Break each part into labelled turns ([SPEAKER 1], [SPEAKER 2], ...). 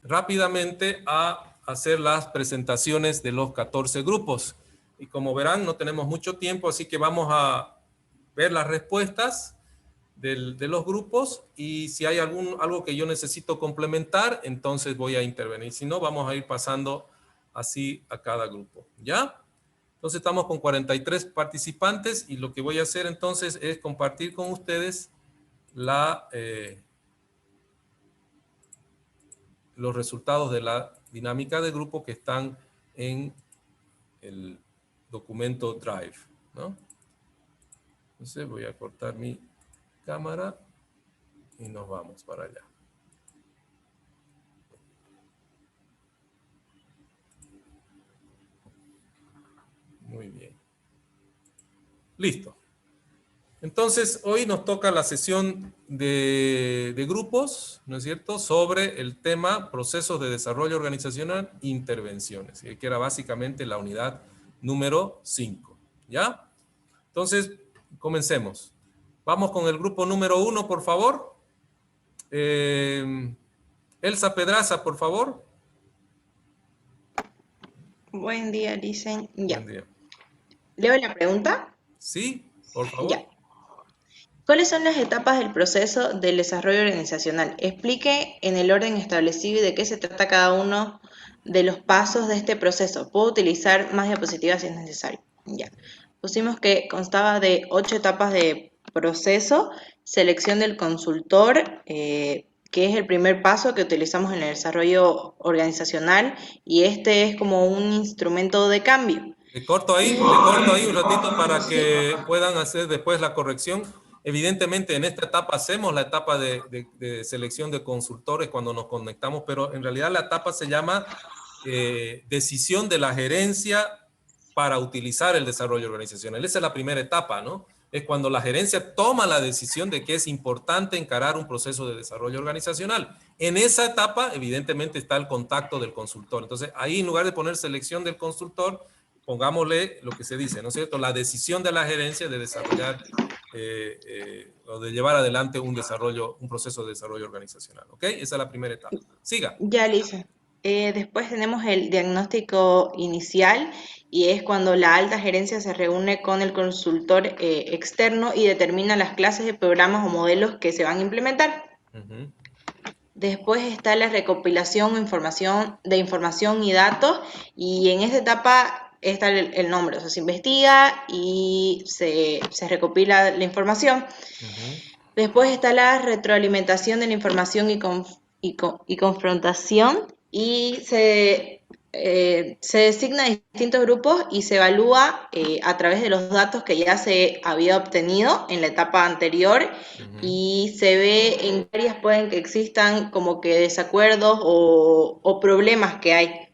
[SPEAKER 1] rápidamente a hacer las presentaciones de los 14 grupos. Y como verán, no tenemos mucho tiempo, así que vamos a ver las respuestas de los grupos, y si hay algo que yo necesito complementar, entonces voy a intervenir. Si no, vamos a ir pasando así a cada grupo, ¿ya? Entonces estamos con 43 participantes, y lo que voy a hacer entonces es compartir con ustedes los resultados de la dinámica de grupo que están en el documento Drive, ¿no? Entonces voy a cortar mi cámara y nos vamos para allá. Muy bien. Listo. Entonces, hoy nos toca la sesión de grupos, ¿no es cierto?, sobre el tema procesos de desarrollo organizacional, intervenciones, que era básicamente la unidad número 5, ¿ya? Entonces, comencemos. Vamos con el grupo número 1, por favor. Elsa Pedraza, por favor.
[SPEAKER 2] Buen día, dicen. Ya.
[SPEAKER 1] Buen día.
[SPEAKER 2] ¿Leo la pregunta?
[SPEAKER 1] Sí, por favor.
[SPEAKER 2] Ya. ¿Cuáles son las etapas del proceso del desarrollo organizacional? Explique en el orden establecido y de qué se trata cada uno de los pasos de este proceso. Puedo utilizar más diapositivas si es necesario. Ya. Pusimos que constaba de 8 etapas de proceso, selección del consultor, que es el primer paso que utilizamos en el desarrollo organizacional, y este es como un instrumento de cambio.
[SPEAKER 1] Le corto ahí un ratito para que puedan hacer después la corrección. Evidentemente en esta etapa hacemos la etapa de selección de consultores cuando nos conectamos, pero en realidad la etapa se llama decisión de la gerencia para utilizar el desarrollo organizacional. Esa es la primera etapa, ¿no? Es cuando la gerencia toma la decisión de que es importante encarar un proceso de desarrollo organizacional. En esa etapa, evidentemente, está el contacto del consultor. Entonces, ahí en lugar de poner selección del consultor, pongámosle lo que se dice, ¿no es cierto?, la decisión de la gerencia de desarrollar o de llevar adelante un proceso de desarrollo organizacional. ¿Ok? Esa es la primera etapa. Siga.
[SPEAKER 2] Ya, Lisa. Después tenemos el diagnóstico inicial, y es cuando la alta gerencia se reúne con el consultor externo y determina las clases de programas o modelos que se van a implementar.
[SPEAKER 1] Uh-huh.
[SPEAKER 2] Después está la recopilación de información y datos, y en esta etapa está el nombre, o sea, se investiga y se recopila la información.
[SPEAKER 1] Uh-huh.
[SPEAKER 2] Después está la retroalimentación de la información y confrontación, y se designa distintos grupos y se evalúa a través de los datos que ya se había obtenido en la etapa anterior. Uh-huh. Y se ve en qué áreas pueden que existan como que desacuerdos o problemas que hay.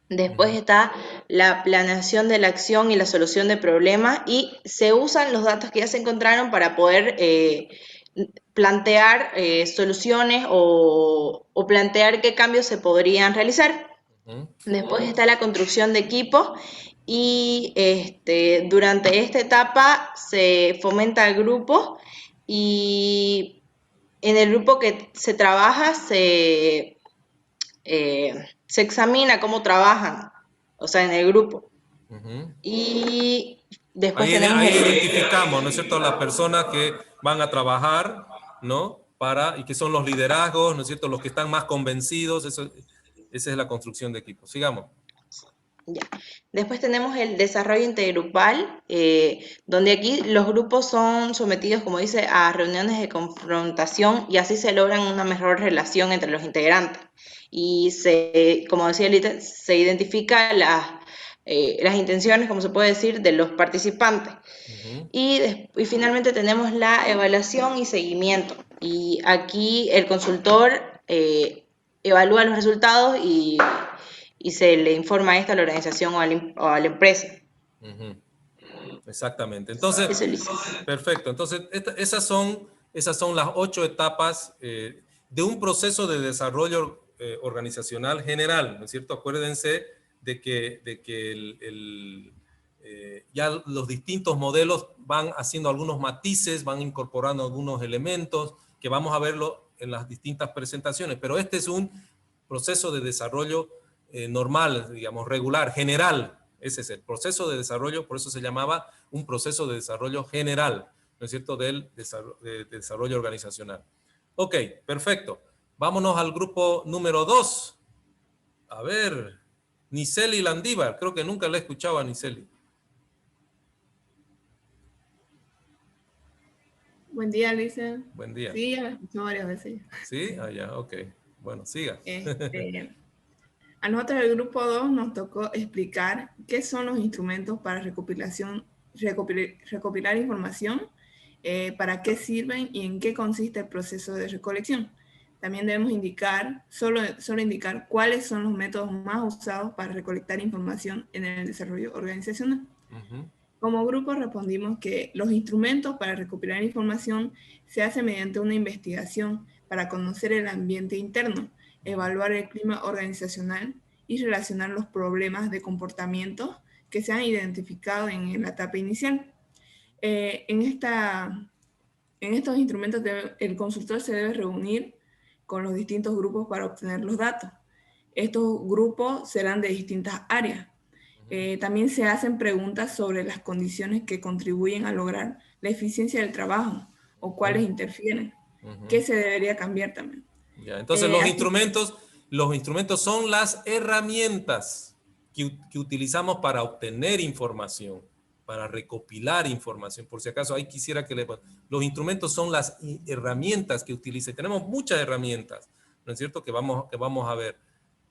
[SPEAKER 2] Después está la planeación de la acción y la solución de problemas, y se usan los datos que ya se encontraron para poder plantear soluciones o plantear qué cambios se podrían realizar. Después está la construcción de equipos, y durante esta etapa se fomenta el grupo, y en el grupo que se trabaja se examina cómo trabajan, o sea, en el grupo.
[SPEAKER 1] Uh-huh.
[SPEAKER 2] Y después
[SPEAKER 1] ahí
[SPEAKER 2] tenemos
[SPEAKER 1] identificamos, ¿no es cierto?, las personas que van a trabajar, ¿no?, y que son los liderazgos, ¿no es cierto?, los que están más convencidos. Esa es la construcción de equipos. Sigamos.
[SPEAKER 2] Ya. Después tenemos el desarrollo intergrupal, donde aquí los grupos son sometidos, como dice, a reuniones de confrontación, y así se logran una mejor relación entre los integrantes. Y como decía Lita, se identifica las intenciones, como se puede decir, de los participantes. Uh-huh. Y finalmente tenemos la evaluación y seguimiento. Y aquí el consultor evalúa los resultados y se le informa a la organización o a la empresa.
[SPEAKER 1] Uh-huh. Exactamente. Entonces, perfecto. Entonces, esas son las 8 etapas de un proceso de desarrollo organizacional general, ¿no es cierto? Acuérdense de que ya los distintos modelos van haciendo algunos matices, van incorporando algunos elementos que vamos a verlo en las distintas presentaciones, pero este es un proceso de desarrollo normal, digamos, regular, general. Ese es el proceso de desarrollo, por eso se llamaba un proceso de desarrollo general, ¿no es cierto?, del desarrollo organizacional. Ok, perfecto. Vámonos al grupo número 2. A ver, Niceli Landívar, creo que nunca la he escuchado a Niceli.
[SPEAKER 3] Buen día, Alicia.
[SPEAKER 1] Buen día.
[SPEAKER 3] Sí, ya la escuché varias veces.
[SPEAKER 1] ¿Sí? Ah, ya, ok. Bueno, siga.
[SPEAKER 3] A nosotros el grupo 2 nos tocó explicar qué son los instrumentos para recopilar información, para qué sirven y en qué consiste el proceso de recolección. También debemos indicar, solo indicar cuáles son los métodos más usados para recolectar información en el desarrollo organizacional. Como grupo respondimos que los instrumentos para recopilar información se hacen mediante una investigación para conocer el ambiente interno, evaluar el clima organizacional y relacionar los problemas de comportamiento que se han identificado en la etapa inicial. En estos instrumentos el consultor se debe reunir con los distintos grupos para obtener los datos. Estos grupos serán de distintas áreas. También se hacen preguntas sobre las condiciones que contribuyen a lograr la eficiencia del trabajo o cuáles interfieren. ¿Qué se debería cambiar también?
[SPEAKER 1] Ya, entonces los instrumentos son las herramientas que utilizamos para obtener información, para recopilar información. Por si acaso ahí quisiera que los instrumentos son las herramientas que utiliza. Tenemos muchas herramientas, ¿no es cierto?, que vamos a ver.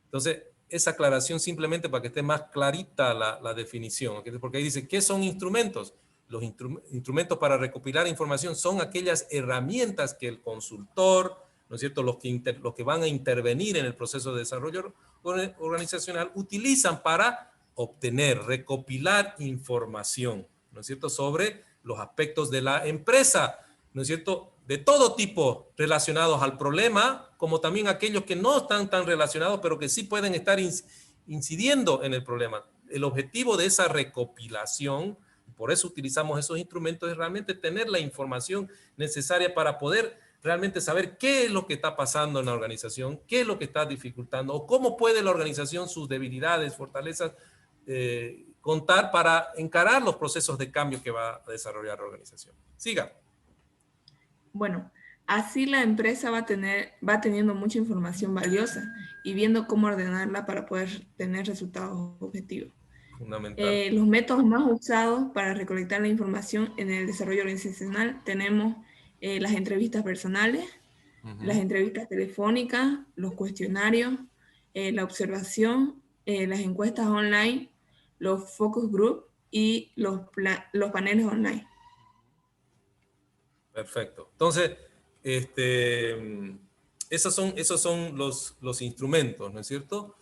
[SPEAKER 1] Entonces, esa aclaración simplemente para que esté más clarita la definición, porque ahí dice, ¿qué son instrumentos? Los instrumentos para recopilar información son aquellas herramientas que el consultor, ¿no es cierto?, los que van a intervenir en el proceso de desarrollo organizacional utilizan para obtener, recopilar información, ¿no es cierto?, sobre los aspectos de la empresa, ¿no es cierto?, de todo tipo relacionados al problema, como también aquellos que no están tan relacionados, pero que sí pueden estar incidiendo en el problema. El objetivo de esa recopilación, por eso utilizamos esos instrumentos, es realmente tener la información necesaria para poder realmente saber qué es lo que está pasando en la organización, qué es lo que está dificultando, o cómo puede la organización sus debilidades, fortalezas, contar para encarar los procesos de cambio que va a desarrollar la organización. Siga.
[SPEAKER 3] Bueno, así la empresa va teniendo mucha información valiosa y viendo cómo ordenarla para poder tener resultados objetivos.
[SPEAKER 1] Fundamental.
[SPEAKER 3] Los métodos más usados para recolectar la información en el desarrollo organizacional tenemos las entrevistas personales, las entrevistas telefónicas, los cuestionarios, la observación, las encuestas online, los focus group y los paneles online.
[SPEAKER 1] Perfecto. Entonces, esos son los instrumentos, ¿no es cierto?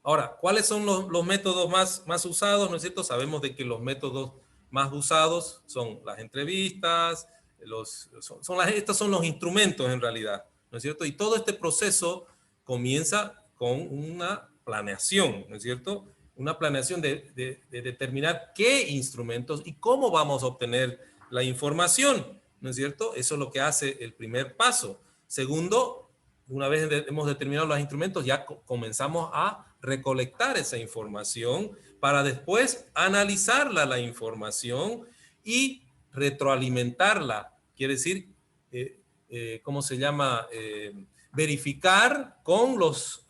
[SPEAKER 1] Ahora, ¿cuáles son los métodos más usados, ¿no es cierto? Sabemos de que los métodos más usados son las entrevistas, estos son los instrumentos en realidad, ¿no es cierto? Y todo este proceso comienza con una planeación, ¿no es cierto? Una planeación de determinar qué instrumentos y cómo vamos a obtener la información, ¿no es cierto? Eso es lo que hace el primer paso. Segundo, una vez hemos determinado los instrumentos, ya comenzamos a recolectar esa información para después analizarla la información y retroalimentarla. Quiere decir, ¿cómo se llama? Verificar con los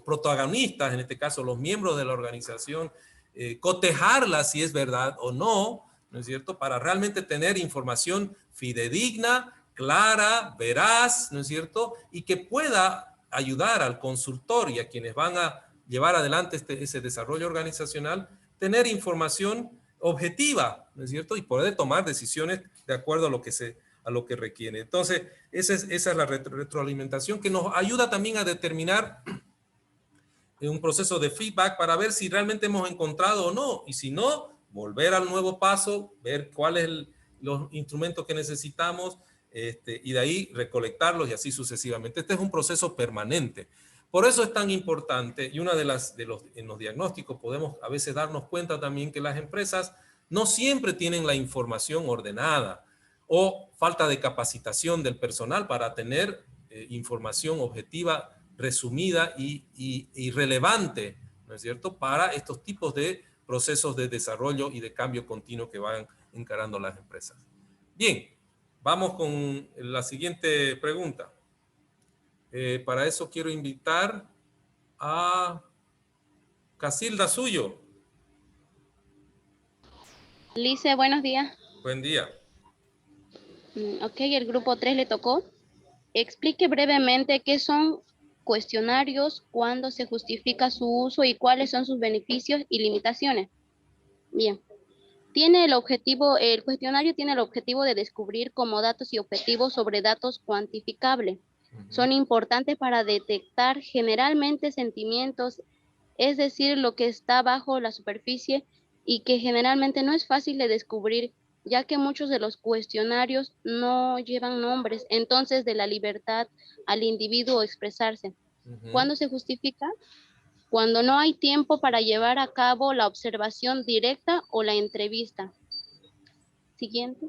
[SPEAKER 1] protagonistas, en este caso los miembros de la organización, cotejarla si es verdad o no, ¿no es cierto?, para realmente tener información fidedigna, clara, veraz, ¿no es cierto?, y que pueda ayudar al consultor y a quienes van a llevar adelante ese desarrollo organizacional, tener información objetiva, ¿no es cierto?, y poder tomar decisiones de acuerdo a lo que requiere. Entonces, esa es la retroalimentación que nos ayuda también a determinar un proceso de feedback para ver si realmente hemos encontrado o no, y si no, volver al nuevo paso, ver cuáles los instrumentos que necesitamos, y de ahí recolectarlos y así sucesivamente. Este es un proceso permanente. Por eso es tan importante, y en los diagnósticos podemos a veces darnos cuenta también que las empresas no siempre tienen la información ordenada o falta de capacitación del personal para tener información objetiva, resumida y relevante, ¿no es cierto?, para estos tipos de procesos de desarrollo y de cambio continuo que van encarando las empresas. Bien, vamos con la siguiente pregunta. Para eso quiero invitar a Casilda Suyo.
[SPEAKER 4] Lice, buenos días.
[SPEAKER 1] Buen día.
[SPEAKER 4] Ok, el grupo 3 le tocó. Explique brevemente qué son cuestionarios, cuándo se justifica su uso y cuáles son sus beneficios y limitaciones. Bien. El cuestionario tiene el objetivo de descubrir como datos y objetivos sobre datos cuantificables. Son importantes para detectar generalmente sentimientos, es decir, lo que está bajo la superficie y que generalmente no es fácil de descubrir, ya que muchos de los cuestionarios no llevan nombres, entonces de la libertad al individuo expresarse. ¿Cuándo se justifica? Cuando no hay tiempo para llevar a cabo la observación directa o la entrevista. Siguiente.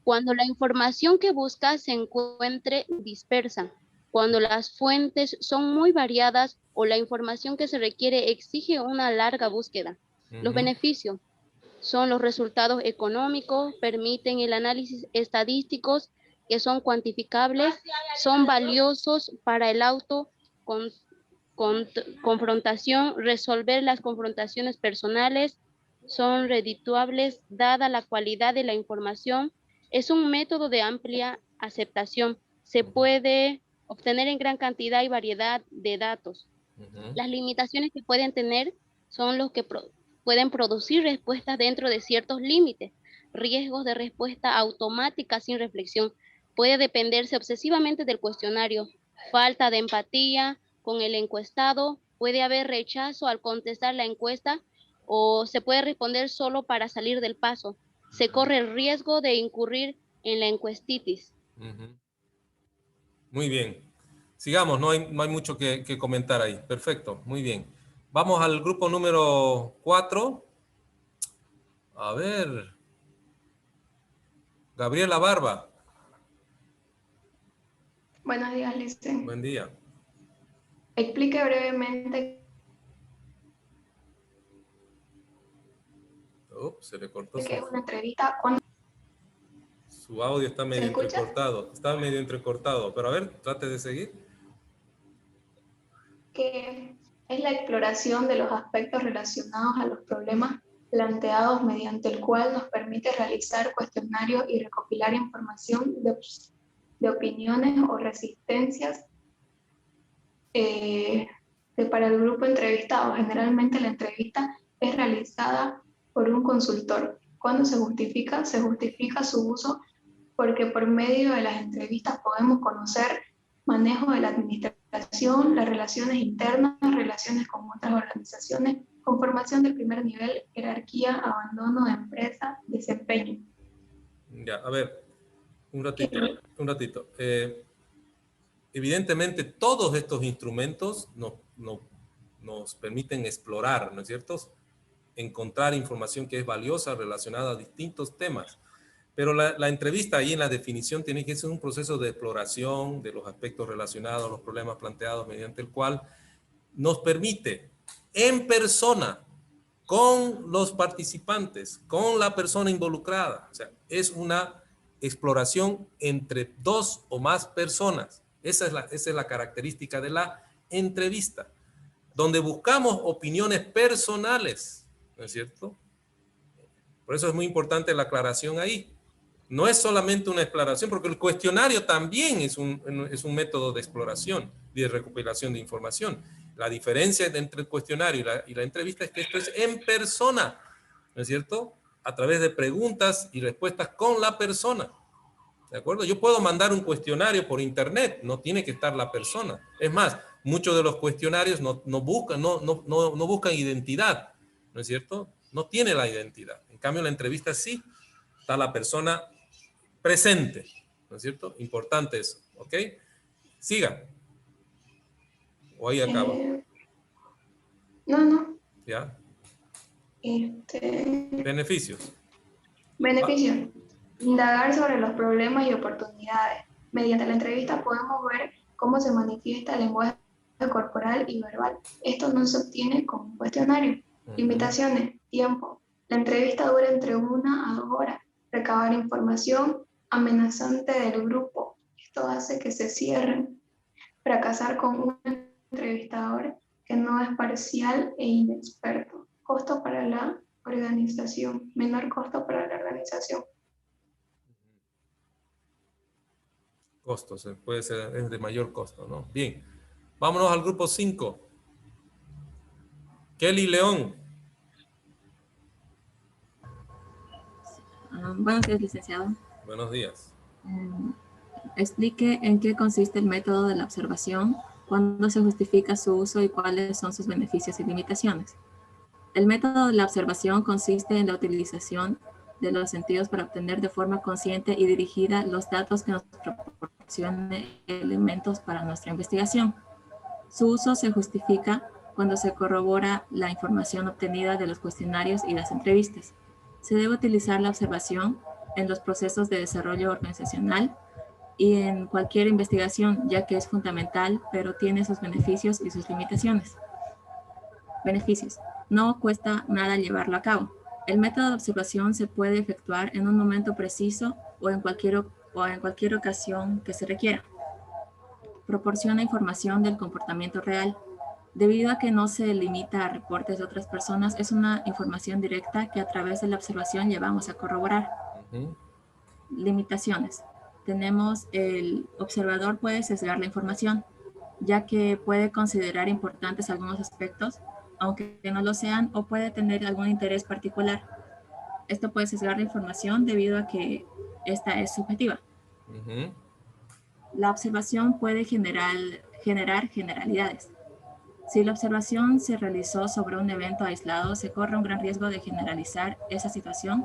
[SPEAKER 4] Cuando la información que busca se encuentre dispersa, cuando las fuentes son muy variadas o la información que se requiere exige una larga búsqueda. Los beneficios son los resultados económicos, permiten el análisis estadísticos que son cuantificables, son valiosos para el confrontación, resolver las confrontaciones personales, son redituables dada la calidad de la información, es un método de amplia aceptación, se puede obtener en gran cantidad y variedad de datos. Las limitaciones que pueden tener son los que pueden producir respuestas dentro de ciertos límites, riesgos de respuesta automática sin reflexión, puede dependerse obsesivamente del cuestionario, falta de empatía con el encuestado, puede haber rechazo al contestar la encuesta o se puede responder solo para salir del paso. Se corre el riesgo de incurrir en la encuestitis.
[SPEAKER 1] Muy bien. Sigamos, no hay mucho que comentar ahí. Perfecto, muy bien. Vamos al grupo número 4. A ver. Gabriela Barba.
[SPEAKER 5] Buenos días, Lice.
[SPEAKER 1] Buen día.
[SPEAKER 5] Explique brevemente
[SPEAKER 1] Se le cortó
[SPEAKER 5] qué es una entrevista.
[SPEAKER 1] Su audio está medio
[SPEAKER 5] ¿Se escucha?
[SPEAKER 1] entrecortado. Está medio entrecortado. Pero a ver, trate de seguir.
[SPEAKER 5] Que es la exploración de los aspectos relacionados a los problemas planteados mediante el cual nos permite realizar cuestionarios y recopilar información de opiniones o resistencias para el grupo entrevistado. Generalmente la entrevista es realizada por un consultor. ¿Cuándo se justifica? Se justifica su uso porque por medio de las entrevistas podemos conocer manejo de la administración, las relaciones internas, relaciones con otras organizaciones, conformación del primer nivel, jerarquía, abandono de empresa, desempeño.
[SPEAKER 1] Ya, a ver, un ratito. Evidentemente, todos estos instrumentos nos permiten explorar, ¿no es cierto? Encontrar información que es valiosa relacionada a distintos temas. Pero la entrevista ahí en la definición tiene que ser un proceso de exploración de los aspectos relacionados a los problemas planteados mediante el cual nos permite en persona, con los participantes, con la persona involucrada. O sea, es una exploración entre dos o más personas. Esa es la característica de la entrevista, donde buscamos opiniones personales, ¿no es cierto? Por eso es muy importante la aclaración ahí. No es solamente una exploración, porque el cuestionario también es un método de exploración y de recopilación de información. La diferencia entre el cuestionario y la entrevista es que esto es en persona, ¿no es cierto? A través de preguntas y respuestas con la persona. ¿De acuerdo? Yo puedo mandar un cuestionario por internet, no tiene que estar la persona. Es más, muchos de los cuestionarios no buscan identidad, ¿no es cierto? No tiene la identidad. En cambio, la entrevista sí, está la persona presente, ¿no es cierto? Importante eso, ¿ok? Siga. O ahí acaba.
[SPEAKER 5] No.
[SPEAKER 1] ¿Ya?
[SPEAKER 5] Beneficios.
[SPEAKER 1] Beneficios.
[SPEAKER 5] Indagar sobre los problemas y oportunidades. Mediante la entrevista podemos ver cómo se manifiesta el lenguaje corporal y verbal. Esto no se obtiene con un cuestionario. Limitaciones, tiempo. La entrevista dura entre 1 a 2 horas. Recabar información amenazante del grupo. Esto hace que se cierren. Fracasar con un entrevistador que no es parcial e inexperto. Costo para la organización. Menor costo para la organización.
[SPEAKER 1] Costos, puede ser, es de mayor costo, ¿no? Bien, vámonos al grupo 5. Kelly León.
[SPEAKER 6] Buenos días, licenciado.
[SPEAKER 1] Buenos días.
[SPEAKER 6] Explique en qué consiste el método de la observación, cuándo se justifica su uso y cuáles son sus beneficios y limitaciones. El método de la observación consiste en la utilización de los sentidos para obtener de forma consciente y dirigida los datos que nos proporcionen elementos para nuestra investigación. Su uso se justifica cuando se corrobora la información obtenida de los cuestionarios y las entrevistas. Se debe utilizar la observación en los procesos de desarrollo organizacional y en cualquier investigación, ya que es fundamental, pero tiene sus beneficios y sus limitaciones. Beneficios. No cuesta nada llevarlo a cabo. El método de observación se puede efectuar en un momento preciso o en cualquier ocasión que se requiera. Proporciona información del comportamiento real. Debido a que no se limita a reportes de otras personas, es una información directa que a través de la observación llevamos a corroborar. Limitaciones. Tenemos el observador puede sesgar la información, ya que puede considerar importantes algunos aspectos, aunque no lo sean, o puede tener algún interés particular. Esto puede sesgar la información debido a que esta es subjetiva. La observación puede generar generalidades. Si la observación se realizó sobre un evento aislado, se corre un gran riesgo de generalizar esa situación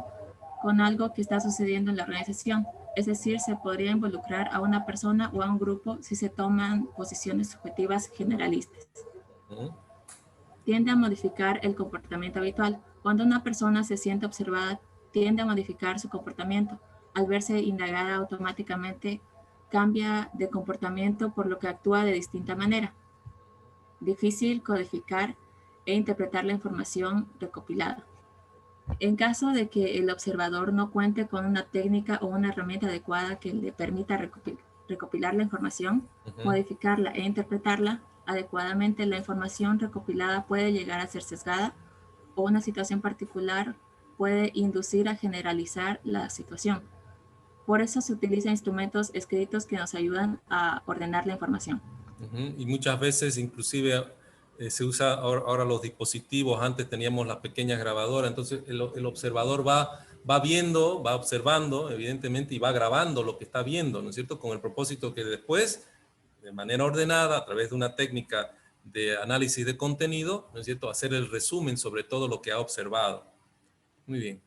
[SPEAKER 6] con algo que está sucediendo en la organización. Es decir, se podría involucrar a una persona o a un grupo si se toman posiciones subjetivas generalistas. Tiende a modificar el comportamiento habitual. Cuando una persona se siente observada, tiende a modificar su comportamiento. Al verse indagada automáticamente, cambia de comportamiento por lo que actúa de distinta manera. Difícil codificar e interpretar la información recopilada. En caso de que el observador no cuente con una técnica o una herramienta adecuada que le permita recopilar la información, modificarla e interpretarla adecuadamente, la información recopilada puede llegar a ser sesgada o una situación particular puede inducir a generalizar la situación. Por eso se utilizan instrumentos escritos que nos ayudan a ordenar la información.
[SPEAKER 1] Y muchas veces inclusive se usa ahora los dispositivos. Antes teníamos las pequeñas grabadoras, entonces el observador va viendo, va observando evidentemente y va grabando lo que está viendo, ¿no es cierto? Con el propósito que después, de manera ordenada, a través de una técnica de análisis de contenido, ¿no es cierto?, hacer el resumen sobre todo lo que ha observado. Muy bien.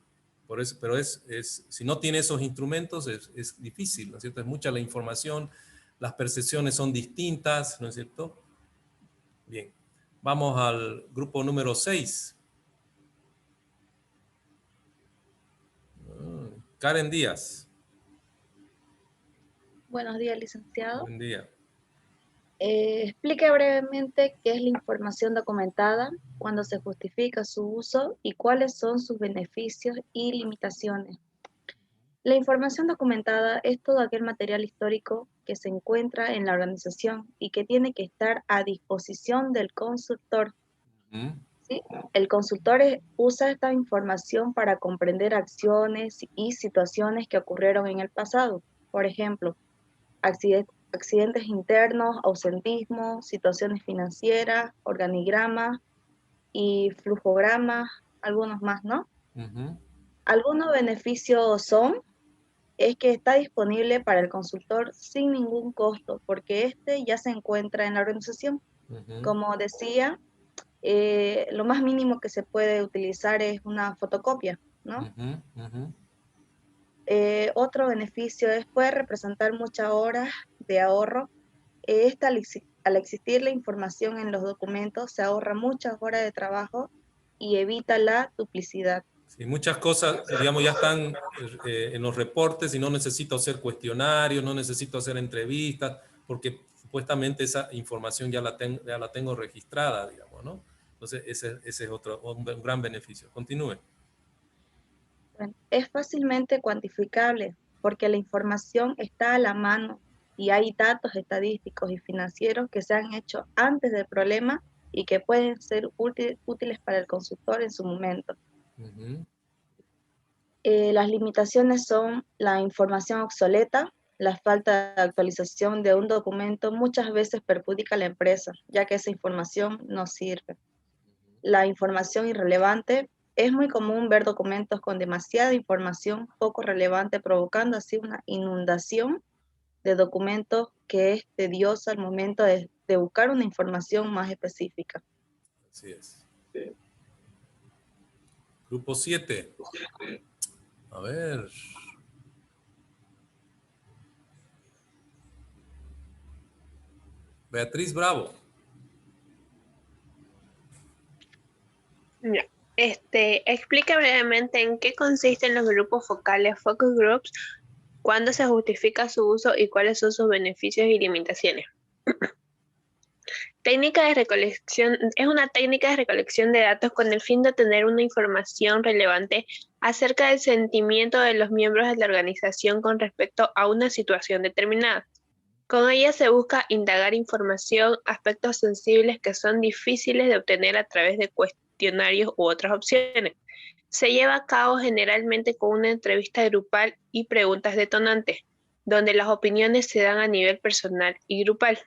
[SPEAKER 1] Por eso, pero si no tiene esos instrumentos es difícil, ¿no es cierto? Es mucha la información, las percepciones son distintas, ¿no es cierto? Bien. Vamos al grupo número 6. Karen Díaz.
[SPEAKER 7] Buenos días, licenciado.
[SPEAKER 1] Buen día.
[SPEAKER 7] Explique brevemente qué es la información documentada, cuándo se justifica su uso y cuáles son sus beneficios y limitaciones. La información documentada es todo aquel material histórico que se encuentra en la organización y que tiene que estar a disposición del consultor. ¿Sí? El consultor usa esta información para comprender acciones y situaciones que ocurrieron en el pasado. Por ejemplo, accidentes internos, ausentismo, situaciones financieras, organigramas y flujogramas, algunos más, ¿no? Algunos beneficios es que está disponible para el consultor sin ningún costo, porque este ya se encuentra en la organización. Como decía, lo más mínimo que se puede utilizar es una fotocopia, ¿no? Otro beneficio puede representar muchas horas de ahorro. Al existir la información en los documentos, se ahorra muchas horas de trabajo y evita la duplicidad.
[SPEAKER 1] Sí, muchas cosas, digamos, ya están en los reportes y no necesito hacer cuestionarios, no necesito hacer entrevistas, porque supuestamente esa información ya la tengo registrada, digamos, ¿no? Entonces, ese es otro, un gran beneficio. Continúe.
[SPEAKER 7] Bueno, es fácilmente cuantificable porque la información está a la mano y hay datos estadísticos y financieros que se han hecho antes del problema y que pueden ser útiles para el consultor en su momento.
[SPEAKER 1] Ujú.
[SPEAKER 7] Las limitaciones son la información obsoleta, la falta de actualización de un documento muchas veces perjudica a la empresa, ya que esa información no sirve. La información irrelevante, es muy común ver documentos con demasiada información poco relevante, provocando así una inundación de documentos que es tediosa al momento de buscar una información más específica.
[SPEAKER 1] Así es. Grupo 7. A ver. Beatriz Bravo.
[SPEAKER 8] Ya. Explica brevemente en qué consisten los grupos focales, focus groups, cuándo se justifica su uso y cuáles son sus beneficios y limitaciones. Técnica de recolección, es una técnica de recolección de datos con el fin de obtener una información relevante acerca del sentimiento de los miembros de la organización con respecto a una situación determinada. Con ella se busca indagar información, aspectos sensibles que son difíciles de obtener a través de cuestionarios u otras opciones. Se lleva a cabo generalmente con una entrevista grupal y preguntas detonantes, donde las opiniones se dan a nivel personal y grupal.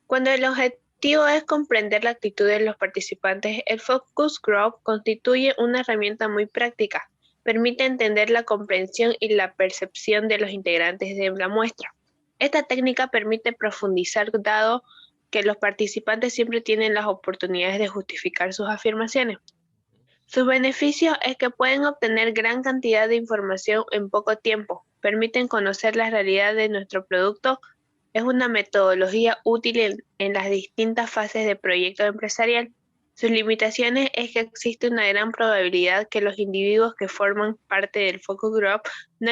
[SPEAKER 8] Cuando el objetivo es comprender la actitud de los participantes, el Focus Group constituye una herramienta muy práctica. Permite entender la comprensión y la percepción de los integrantes de la muestra. Esta técnica permite profundizar dado que los participantes siempre tienen las oportunidades de justificar sus afirmaciones. Sus beneficios es que pueden obtener gran cantidad de información en poco tiempo, permiten conocer la realidad de nuestro producto, es una metodología útil en las distintas fases de proyecto empresarial. Sus limitaciones es que existe una gran probabilidad que los individuos que forman parte del focus group no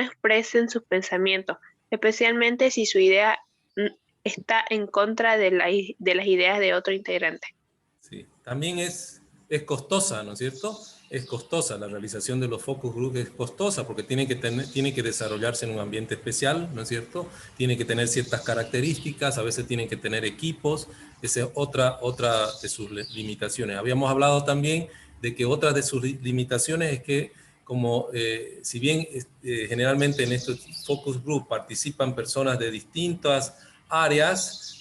[SPEAKER 8] expresen sus pensamientos, especialmente si su idea está en contra de las ideas de otro integrante.
[SPEAKER 1] Sí, también es costosa, ¿no es cierto? Es costosa, la realización de los focus group es costosa porque tiene que desarrollarse en un ambiente especial, ¿no es cierto? Tiene que tener ciertas características, a veces tienen que tener equipos, esa es otra de sus limitaciones. Habíamos hablado también de que otra de sus limitaciones es que como si bien generalmente en estos focus group participan personas de distintas áreas,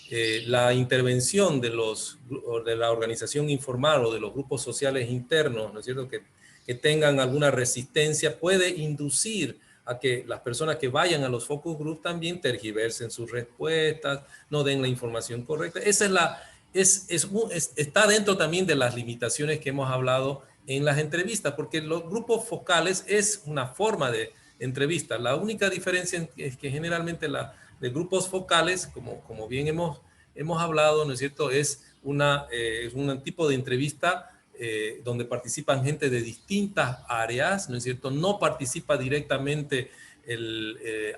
[SPEAKER 1] la intervención de la organización informal o de los grupos sociales internos, ¿no es cierto?, que tengan alguna resistencia, puede inducir a que las personas que vayan a los focus group también tergiversen sus respuestas, no den la información correcta. Esa es está dentro también de las limitaciones que hemos hablado en las entrevistas, porque los grupos focales es una forma de entrevista. La única diferencia es que generalmente de grupos focales, como bien hemos hablado, ¿no es cierto?, es un tipo de entrevista donde participan gente de distintas áreas, ¿no es cierto? No participa directamente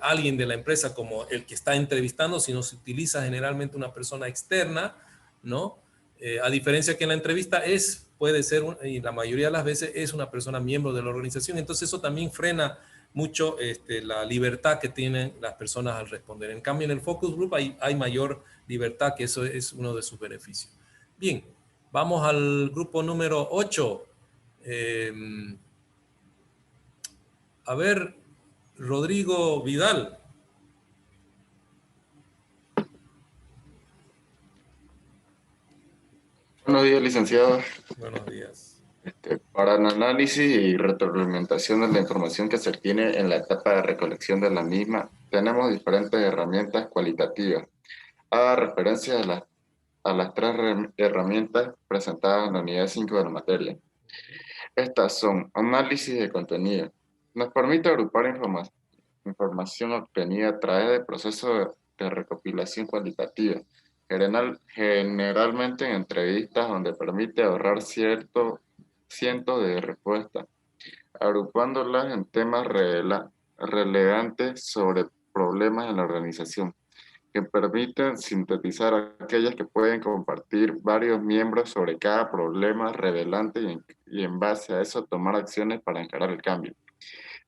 [SPEAKER 1] alguien de la empresa como el que está entrevistando, sino se utiliza generalmente una persona externa, ¿no? A diferencia que en la entrevista puede ser, y la mayoría de las veces es una persona miembro de la organización, entonces eso también frena mucho la libertad que tienen las personas al responder. En cambio, en el focus group hay mayor libertad, que eso es uno de sus beneficios. Bien, vamos al grupo número 8. A ver, Rodrigo Vidal.
[SPEAKER 9] Buenos días, licenciado.
[SPEAKER 1] Buenos días.
[SPEAKER 9] Para el análisis y retroalimentación de la información que se obtiene en la etapa de recolección de la misma, tenemos diferentes herramientas cualitativas. Haga referencia a las tres herramientas presentadas en la unidad 5 de la materia. Estas son análisis de contenido. Nos permite agrupar información obtenida a través del proceso de recopilación cualitativa, generalmente en entrevistas donde permite ahorrar cientos de respuestas, agrupándolas en temas relevantes sobre problemas en la organización, que permiten sintetizar aquellas que pueden compartir varios miembros sobre cada problema relevante y en base a eso tomar acciones para encarar el cambio.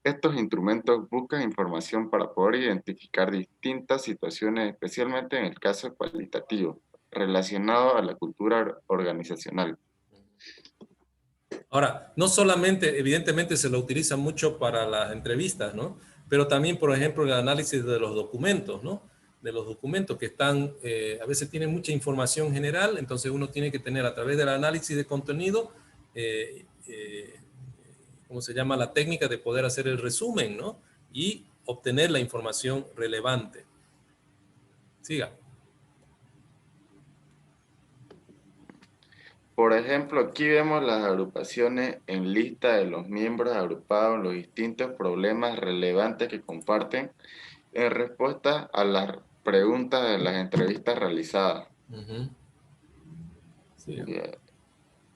[SPEAKER 9] Estos instrumentos buscan información para poder identificar distintas situaciones, especialmente en el caso cualitativo, relacionado a la cultura organizacional.
[SPEAKER 1] Ahora, no solamente, evidentemente se lo utiliza mucho para las entrevistas, ¿no? Pero también, por ejemplo, el análisis de los documentos, ¿no? De los documentos que están, a veces tienen mucha información general, entonces uno tiene que tener a través del análisis de contenido, ¿cómo se llama? La técnica de poder hacer el resumen, ¿no? Y obtener la información relevante. Siga.
[SPEAKER 9] Por ejemplo, aquí vemos las agrupaciones en lista de los miembros agrupados en los distintos problemas relevantes que comparten en respuesta a las preguntas de las entrevistas realizadas.
[SPEAKER 1] Sí.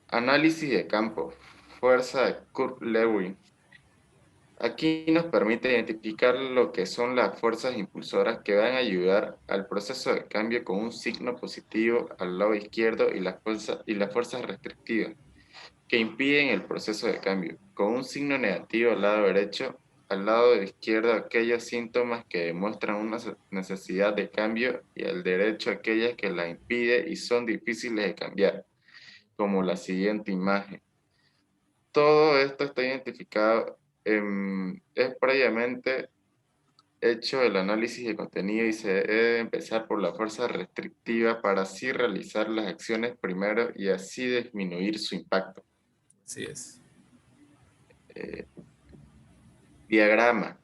[SPEAKER 9] Análisis de campo. Fuerza de Kurt Lewin. Aquí nos permite identificar lo que son las fuerzas impulsoras que van a ayudar al proceso de cambio con un signo positivo al lado izquierdo y las fuerzas restrictivas que impiden el proceso de cambio, con un signo negativo al lado derecho, al lado izquierdo aquellos síntomas que demuestran una necesidad de cambio y al derecho aquellas que la impiden y son difíciles de cambiar, como la siguiente imagen. Todo esto está identificado, es previamente hecho el análisis de contenido y se debe empezar por la fuerza restrictiva para así realizar las acciones primero y así disminuir su impacto.
[SPEAKER 1] Así es.
[SPEAKER 9] Diagrama.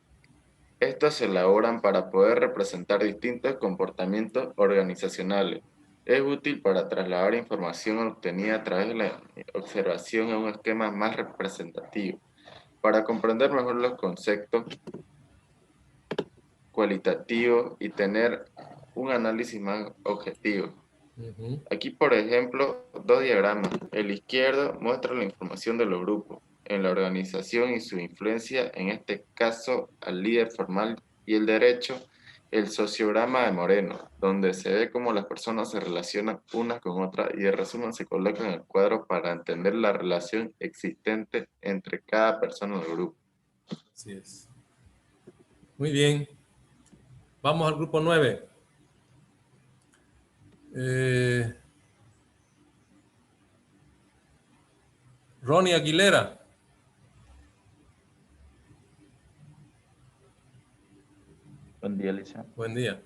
[SPEAKER 9] Estos se elaboran para poder representar distintos comportamientos organizacionales. Es útil para trasladar información obtenida a través de la observación a un esquema más representativo, para comprender mejor los conceptos cualitativos y tener un análisis más objetivo. Aquí, por ejemplo, dos diagramas. El izquierdo muestra la información de los grupos en la organización y su influencia, en este caso, al líder formal, y el derecho, el sociograma de Moreno, donde se ve cómo las personas se relacionan unas con otras y el resumen se coloca en el cuadro para entender la relación existente entre cada persona del grupo.
[SPEAKER 1] Así es. Muy bien. Vamos al grupo 9. Ronnie Aguilera.
[SPEAKER 10] Buen día, Alicia.
[SPEAKER 1] Buen día.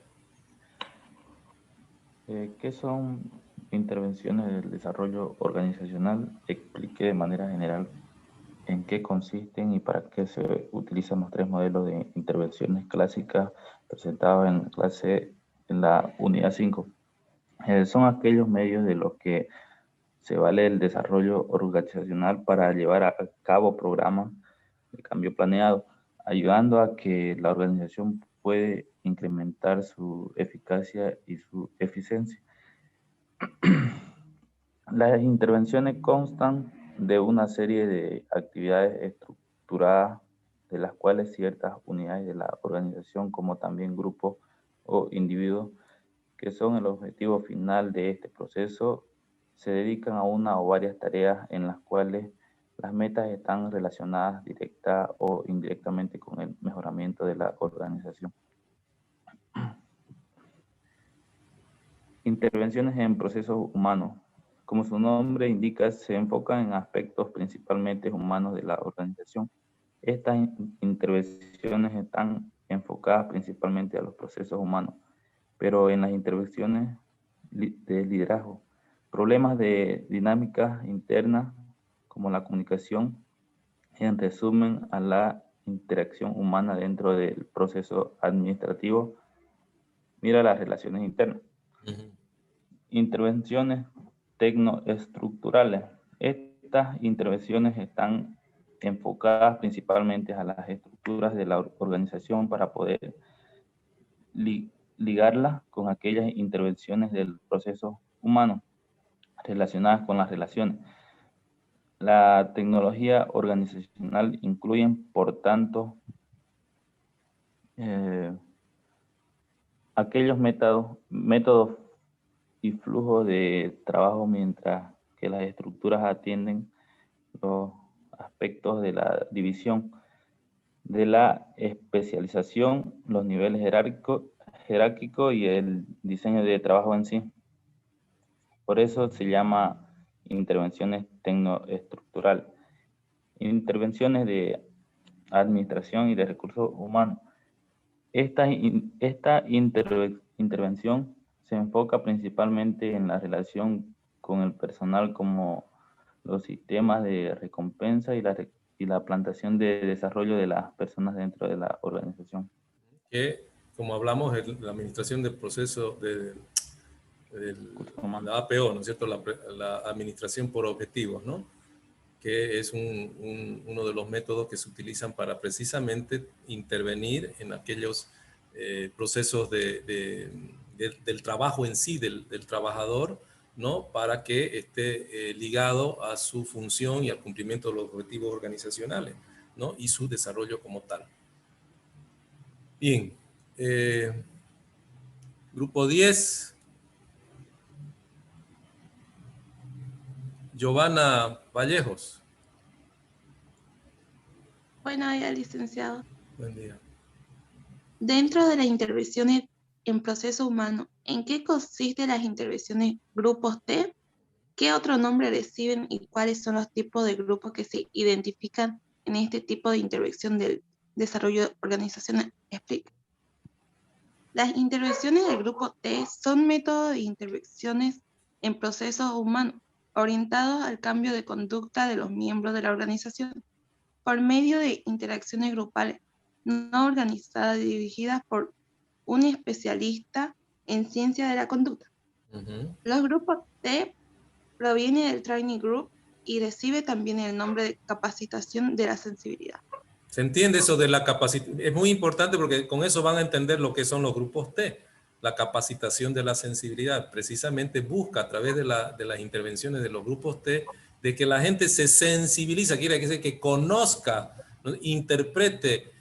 [SPEAKER 10] ¿Qué son intervenciones del desarrollo organizacional? Explique de manera general en qué consisten y para qué se utilizan los 3 modelos de intervenciones clásicas presentados en la clase en la unidad 5. Son aquellos medios de los que se vale el desarrollo organizacional para llevar a cabo programas de cambio planeado, ayudando a que la organización puede incrementar su eficacia y su eficiencia. Las intervenciones constan de una serie de actividades estructuradas de las cuales ciertas unidades de la organización, como también grupos o individuos, que son el objetivo final de este proceso, se dedican a una o varias tareas en las cuales las metas están relacionadas directa o indirectamente con el mejoramiento de la organización. Intervenciones en procesos humanos. Como su nombre indica, se enfocan en aspectos principalmente humanos de la organización. Estas intervenciones están enfocadas principalmente a los procesos humanos, pero en las intervenciones de liderazgo, problemas de dinámicas internas como la comunicación, en resumen a la interacción humana dentro del proceso administrativo, mira las relaciones internas. Intervenciones tecnoestructurales. Estas intervenciones están enfocadas principalmente a las estructuras de la organización para poder ligarlas con aquellas intervenciones del proceso humano relacionadas con las relaciones. La tecnología organizacional incluyen, por tanto, aquellos métodos y flujos de trabajo, mientras que las estructuras atienden los aspectos de la división, de la especialización, los niveles jerárquicos y el diseño de trabajo en sí. Por eso se llama intervenciones tecnoestructural. Intervenciones de administración y de recursos humanos. Esta intervención se enfoca principalmente en la relación con el personal, como los sistemas de recompensa y la plantación de desarrollo de las personas dentro de la organización.
[SPEAKER 1] Que, como hablamos, la administración del proceso la APO, ¿no es cierto? La administración por objetivos, ¿no? Que es uno de los métodos que se utilizan para precisamente intervenir en aquellos procesos del trabajo en sí, del trabajador, ¿no? Para que esté ligado a su función y al cumplimiento de los objetivos organizacionales, ¿no? Y su desarrollo como tal. Bien. Grupo 10. Giovanna Vallejos.
[SPEAKER 11] Buenos días, licenciado.
[SPEAKER 1] Buen día.
[SPEAKER 11] Dentro de las intervenciones en proceso humano, ¿en qué consisten las intervenciones grupos T? ¿Qué otro nombre reciben y cuáles son los tipos de grupos que se identifican en este tipo de intervención del desarrollo organizacional? Explica. Las intervenciones del grupo T son métodos de intervenciones en procesos humanos orientados al cambio de conducta de los miembros de la organización por medio de interacciones grupales no organizadas dirigidas por un especialista en ciencia de la conducta. Los grupos T provienen del Training Group y recibe también el nombre de capacitación de la sensibilidad.
[SPEAKER 1] ¿Se entiende eso de la capacitación? Es muy importante porque con eso van a entender lo que son los grupos T. La capacitación de la sensibilidad precisamente busca a través de las intervenciones de los grupos T de que la gente se sensibiliza, quiere decir que conozca, ¿no? Interprete,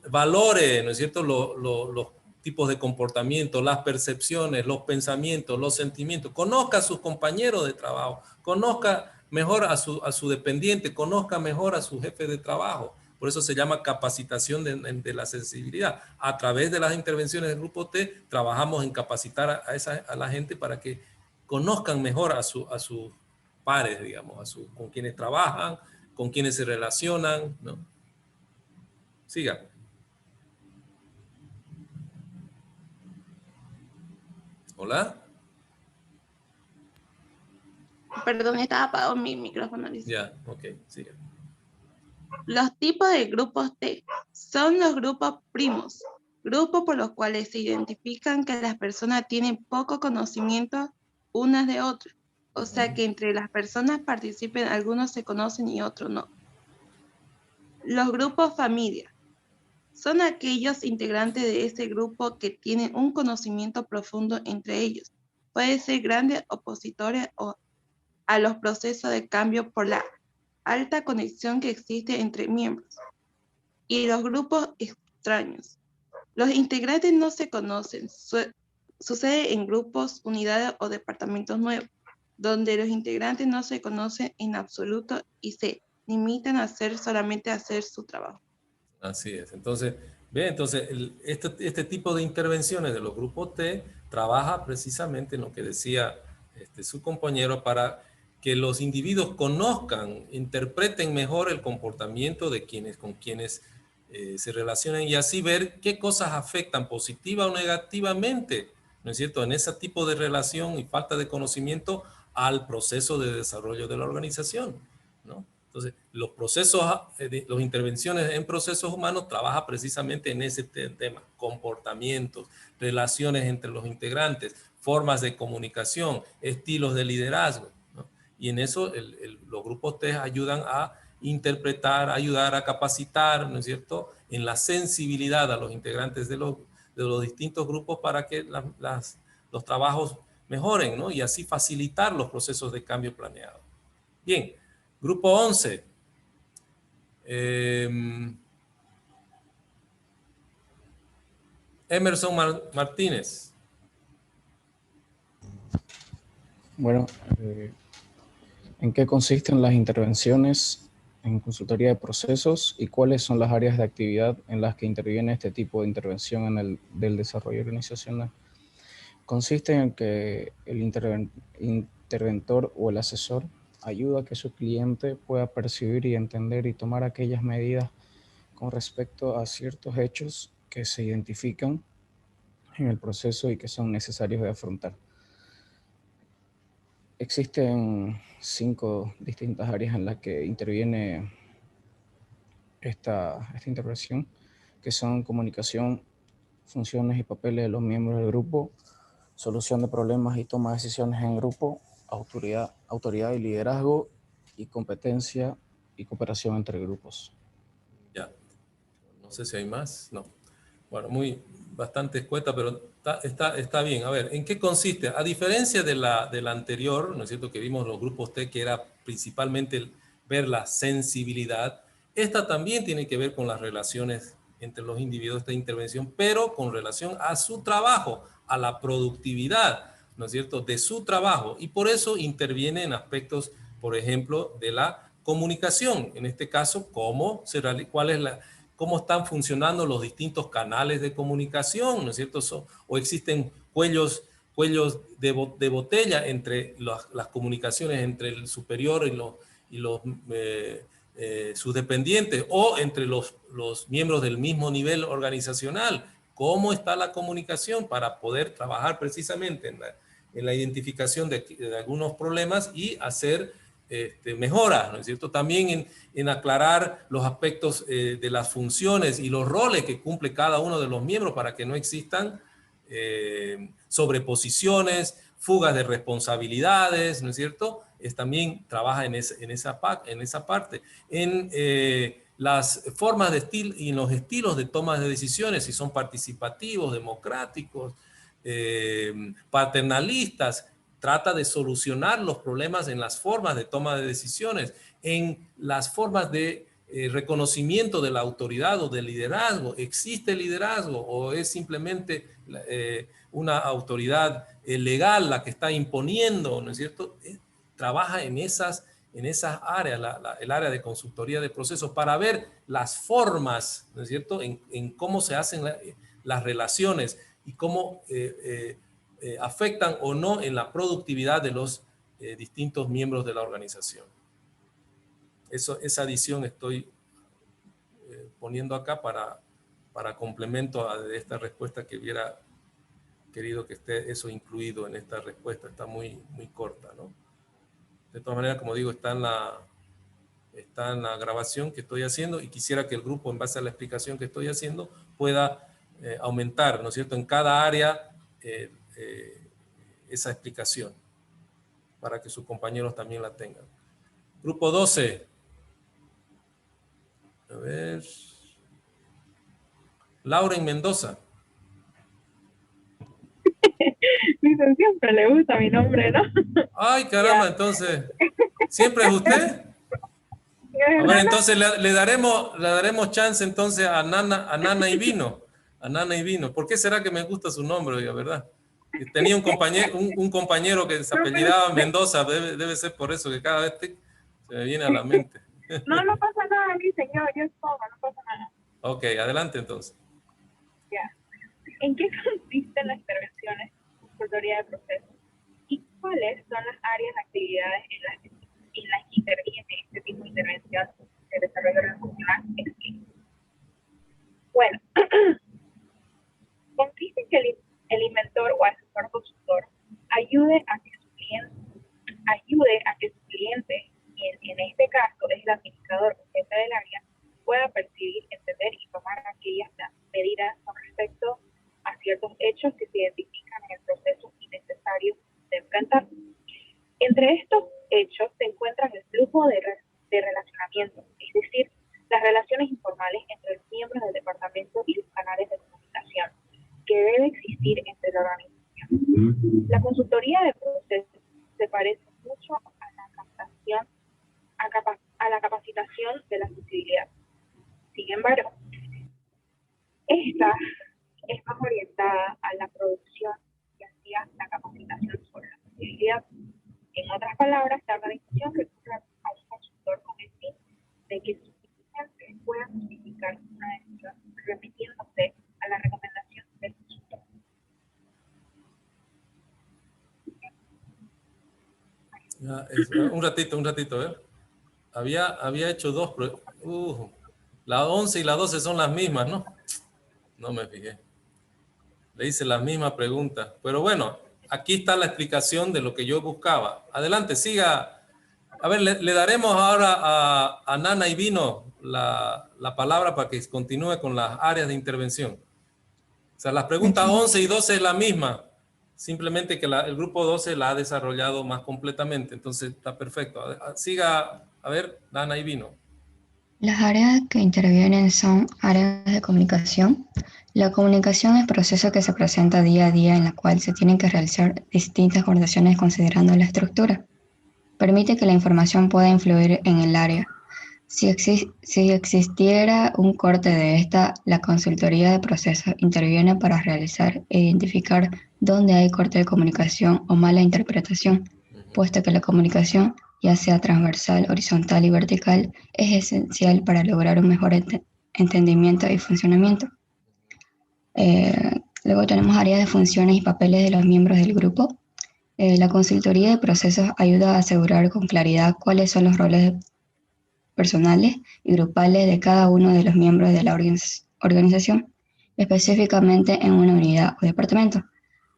[SPEAKER 1] valore, ¿no es cierto?, los tipos de comportamiento, las percepciones, los pensamientos, los sentimientos, conozca a sus compañeros de trabajo, conozca mejor a su dependiente, conozca mejor a su jefe de trabajo. Por eso se llama capacitación de la sensibilidad. A través de las intervenciones del grupo T, trabajamos en capacitar a la gente para que conozcan mejor a sus pares, digamos, con quienes trabajan, con quienes se relacionan, ¿no? Siga. Hola.
[SPEAKER 11] Perdón, estaba apagado mi micrófono.
[SPEAKER 1] Ya, ok, siga.
[SPEAKER 11] Los tipos de grupos T son los grupos primos, grupos por los cuales se identifican que las personas tienen poco conocimiento unas de otras. O sea que entre las personas participen, algunos se conocen y otros no. Los grupos familia son aquellos integrantes de ese grupo que tienen un conocimiento profundo entre ellos. Puede ser grandes opositores a los procesos de cambio por la alta conexión que existe entre miembros. Y los grupos extraños. Los integrantes no se conocen. Sucede en grupos, unidades o departamentos nuevos, donde los integrantes no se conocen en absoluto y se limitan a solamente hacer su trabajo.
[SPEAKER 1] Así es. Entonces, este tipo de intervenciones de los grupos T trabaja precisamente en lo que decía su compañero, para que los individuos conozcan, interpreten mejor el comportamiento de con quienes se relacionan, y así ver qué cosas afectan positiva o negativamente, ¿no es cierto?, en ese tipo de relación y falta de conocimiento al proceso de desarrollo de la organización, ¿no? Entonces, las intervenciones en procesos humanos trabaja precisamente en ese tema: comportamientos, relaciones entre los integrantes, formas de comunicación, estilos de liderazgo, ¿no? Y en eso los grupos T ayudan a interpretar, ayudar a capacitar, ¿no es cierto?, en la sensibilidad a los integrantes de los distintos grupos para que los trabajos mejoren, ¿no? Y así facilitar los procesos de cambio planeado. Bien, Grupo 11. Emerson Martínez.
[SPEAKER 12] Bueno, ¿en qué consisten las intervenciones en consultoría de procesos y cuáles son las áreas de actividad en las que interviene este tipo de intervención del desarrollo organizacional? Consiste en que el interventor o el asesor ayuda a que su cliente pueda percibir y entender y tomar aquellas medidas con respecto a ciertos hechos que se identifican en el proceso y que son necesarios de afrontar. Existen 5 distintas áreas en las que interviene esta intervención, que son comunicación, funciones y papeles de los miembros del grupo, solución de problemas y toma de decisiones en grupo, autoridad y liderazgo, y competencia y cooperación entre grupos.
[SPEAKER 1] Ya. No sé si hay más. No. Bueno, bastante escueta, pero está bien. A ver, ¿en qué consiste? A diferencia de la anterior, ¿no es cierto?, que vimos los grupos T, que era principalmente ver la sensibilidad, esta también tiene que ver con las relaciones entre los individuos de intervención, pero con relación a su trabajo, a la productividad, ¿no es cierto?, de su trabajo. Y por eso interviene en aspectos, por ejemplo, de la comunicación. En este caso, cómo están funcionando los distintos canales de comunicación, ¿no es cierto? O existen cuellos de botella entre las comunicaciones entre el superior y sus dependientes, o entre los miembros del mismo nivel organizacional. ¿Cómo está la comunicación para poder trabajar precisamente en la identificación de algunos problemas y hacer mejoras, ¿no es cierto? También en aclarar los aspectos de las funciones y los roles que cumple cada uno de los miembros para que no existan sobreposiciones, fugas de responsabilidades, ¿no es cierto? También trabaja en esa parte. En las formas de estilo y en los estilos de toma de decisiones, si son participativos, democráticos, paternalistas, trata de solucionar los problemas en las formas de toma de decisiones, en las formas de reconocimiento de la autoridad o del liderazgo. ¿Existe liderazgo o es simplemente una autoridad legal la que está imponiendo, ¿no es cierto? Trabaja en esas áreas, el área de consultoría de procesos, para ver las formas, ¿no es cierto?, en cómo se hacen las relaciones y cómo afectan o no en la productividad de los distintos miembros de la organización. Esa adición estoy poniendo acá para complemento de esta respuesta, que hubiera querido que esté eso incluido en esta respuesta. Está muy corta, ¿no? De todas maneras, como digo, está en la grabación que estoy haciendo, y quisiera que el grupo, en base a la explicación que estoy haciendo, pueda aumentar, ¿no es cierto?, en cada área esa explicación, para que sus compañeros también la tengan. Grupo 12. A ver. Lauren Mendoza.
[SPEAKER 13] Dicen, siempre le gusta mi nombre, ¿no?
[SPEAKER 1] Ay, caramba, entonces, ¿siempre es usted? A ver, entonces le daremos chance entonces a Nana Ivino. A Nana Ivino. ¿Por qué será que me gusta su nombre, oiga, verdad? Tenía un compañero que se apellidaba Mendoza, debe ser por eso que cada vez se me viene a la mente.
[SPEAKER 13] No pasa nada, mi señor, yo expongo, no pasa nada.
[SPEAKER 1] Ok, adelante entonces.
[SPEAKER 13] Ya. ¿En qué consisten las intervenciones en consultoría de procesos? ¿Y cuáles son las áreas de actividades en las que interviene este tipo de intervención de desarrollo organizacional? Bueno, consiste en que el inventor o asesor consultor ayude a que su cliente, en este caso es el administrador o jefe del área, pueda percibir, entender y tomar aquellas medidas con respecto a ciertos hechos que se identifican en el proceso y necesarios de enfrentar. Entre estos hechos se encuentran el flujo de relacionamiento, es decir, las relaciones informales entre los miembros del departamento y los canales de comunicación que debe existir entre la organización. La consultoría de procesos se parece mucho a la captación a la capacitación de la accesibilidad. Sin embargo, esta es más orientada a la producción y hacia la capacitación sobre la accesibilidad. En otras palabras, la organización recurre a un consultor con el fin de que sus clientes puedan justificar una decisión remitiéndose a la recomendación del consultor.
[SPEAKER 1] Un ratito, Había hecho dos. La 11 y la 12 son las mismas, ¿no? No me fijé. Le hice la misma pregunta. Pero bueno, aquí está la explicación de lo que yo buscaba. Adelante, siga. A ver, le daremos ahora a Nana y Vino la palabra para que continúe con las áreas de intervención. O sea, las preguntas 11 y 12 es la misma. Simplemente que el grupo 12 la ha desarrollado más completamente. Entonces, está perfecto. Siga, a ver, Nana y Vino.
[SPEAKER 14] Las áreas que intervienen son áreas de comunicación. La comunicación es el proceso que se presenta día a día en la cual se tienen que realizar distintas coordinaciones considerando la estructura. Permite que la información pueda influir en el área. Si existiera un corte de esta, la consultoría de procesos interviene para realizar e identificar dónde hay corte de comunicación o mala interpretación, puesto que la comunicación, ya sea transversal, horizontal y vertical, es esencial para lograr un mejor entendimiento y funcionamiento. Luego tenemos áreas de funciones y papeles de los miembros del grupo. La consultoría de procesos ayuda a asegurar con claridad cuáles son los roles personales y grupales de cada uno de los miembros de la organización, específicamente en una unidad o departamento.